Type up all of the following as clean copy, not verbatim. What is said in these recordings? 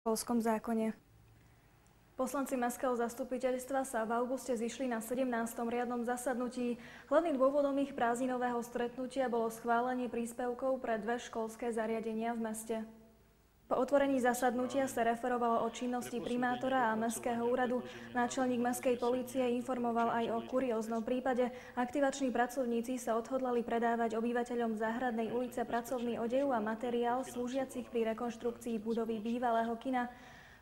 školskom zákone. Poslanci mestského zastupiteľstva sa v auguste zišli na 17. riadnom zasadnutí. Hlavným dôvodom ich prázdninového stretnutia bolo schválenie príspevkov pre 2 školské zariadenia v meste. Po otvorení zasadnutia sa referovalo o činnosti primátora a mestského úradu. Náčelník mestskej polície informoval aj o kurióznom prípade. Aktivační pracovníci sa odhodlali predávať obyvateľom Záhradnej ulice pracovný odev a materiál slúžiacich pri rekonštrukcii budovy bývalého kina.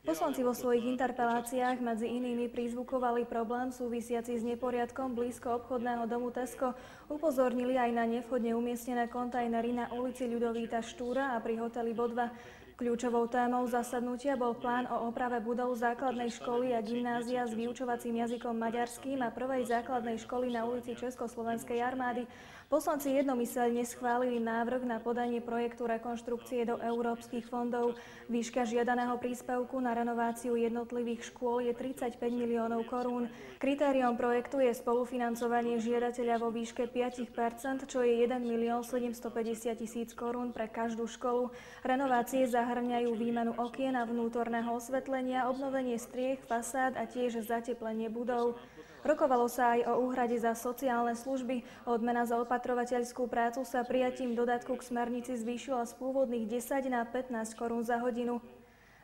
Poslanci vo svojich interpeláciách medzi inými prizvukovali problém súvisiaci s neporiadkom blízko obchodného domu Tesco, upozornili aj na nevhodne umiestnené kontajnery na ulici Ľudovíta Štúra a pri hoteli Bodva. Kľúčovou témou zasadnutia bol plán o oprave budov základnej školy a gymnázia s vyučovacím jazykom maďarským a prvej základnej školy na ulici Československej armády. Poslanci jednomyseľne schválili návrh na podanie projektu rekonštrukcie do európskych fondov. Výška žiadaného príspevku na renováciu jednotlivých škôl je 35 miliónov korún. Kritériom projektu je spolufinancovanie žiadateľa vo výške 5%, čo je 1 750 000 korún pre každú školu. Renovácie zahrňajú výmenu okien a vnútorného osvetlenia, obnovenie striech, fasád a tiež zateplenie budov. Rokovalo sa aj o úhrade za sociálne služby. Odmena za opatrovateľskú prácu sa prijatím dodatku k smernici zvýšila z pôvodných 10 na 15 korún za hodinu.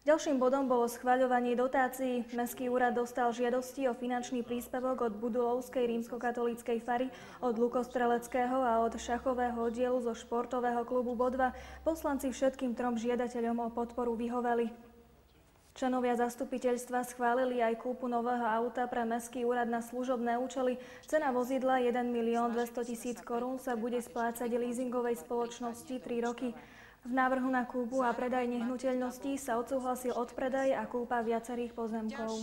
Ďalším bodom bolo schvaľovanie dotácií. Mestský úrad dostal žiadosti o finančný príspevok od Budulovskej rímskokatolíckej fary, od Lukostreleckého a od šachového oddielu zo športového klubu Bodva. Poslanci všetkým 3 žiadateľom o podporu vyhoveli. Členovia zastupiteľstva schválili aj kúpu nového auta pre mestský úrad na služobné účely. Cena vozidla 1 200 000 korún sa bude splácať leasingovej spoločnosti 3 roky. V návrhu na kúpu a predaj nehnuteľností sa odsúhlasil odpredaj a kúpa viacerých pozemkov.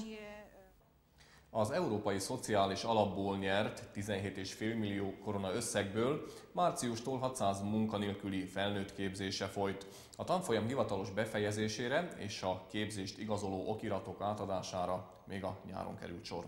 Az Európai Szociális Alapból nyert 17,5 millió korona összegből márciustól 600 munkanélküli felnőtt képzése folyt. A tanfolyam hivatalos befejezésére és a képzést igazoló okiratok átadására még a nyáron került sor.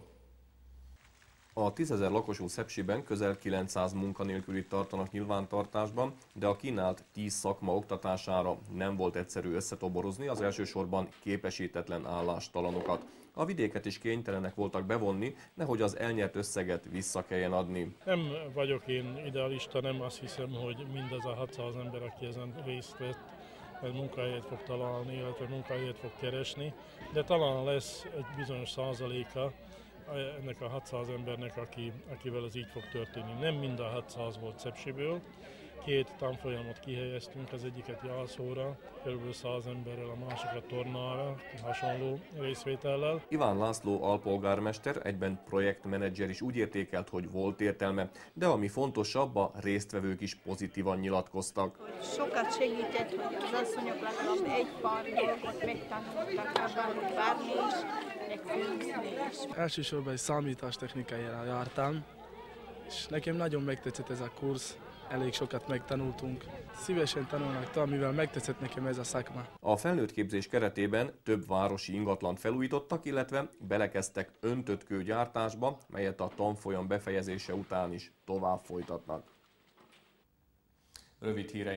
A 10 000 lakosú Szepsiben közel 900 munkanélkülit tartanak nyilvántartásban, de a kínált 10 szakma oktatására nem volt egyszerű összetoborozni az elsősorban képesítetlen állástalanokat. A vidéket is kénytelenek voltak bevonni, nehogy az elnyert összeget vissza kelljen adni. Nem vagyok én idealista, nem azt hiszem, hogy mindaz a 600 ember, aki ezen részt vett, munkahelyet fog találni, illetve munkahelyet fog keresni, de talán lesz egy bizonyos százaléka ennek a 600 embernek, akivel ez így fog történni. Nem mind a 600 volt Szepsiből. 2 tanfolyamot kihelyeztünk, az egyiket Jászóra, kb. 100 emberrel, a másikat Tornára, hasonló részvétellel. Iván László alpolgármester, egyben projektmenedzser is úgy értékelt, hogy volt értelme, de ami fontosabb, a résztvevők is pozitívan nyilatkoztak. Sokat segített, hogy az asszonyok legalább egy pár dolgot megtanultak abban, hogy várni is, meg főzni is. Elsősorban egy számítástechnikájára jártam, és nekem nagyon megtetszett ez a kursz. Elég sokat megtanultunk. Szívesen tanulnak tovább, mivel megtetszett nekem ez a szakma. A felnőttképzés keretében több városi ingatlant felújítottak, illetve belekezdtek öntött kőgyártásba, melyet a tanfolyam befejezése után is tovább folytatnak. Rövid híreink.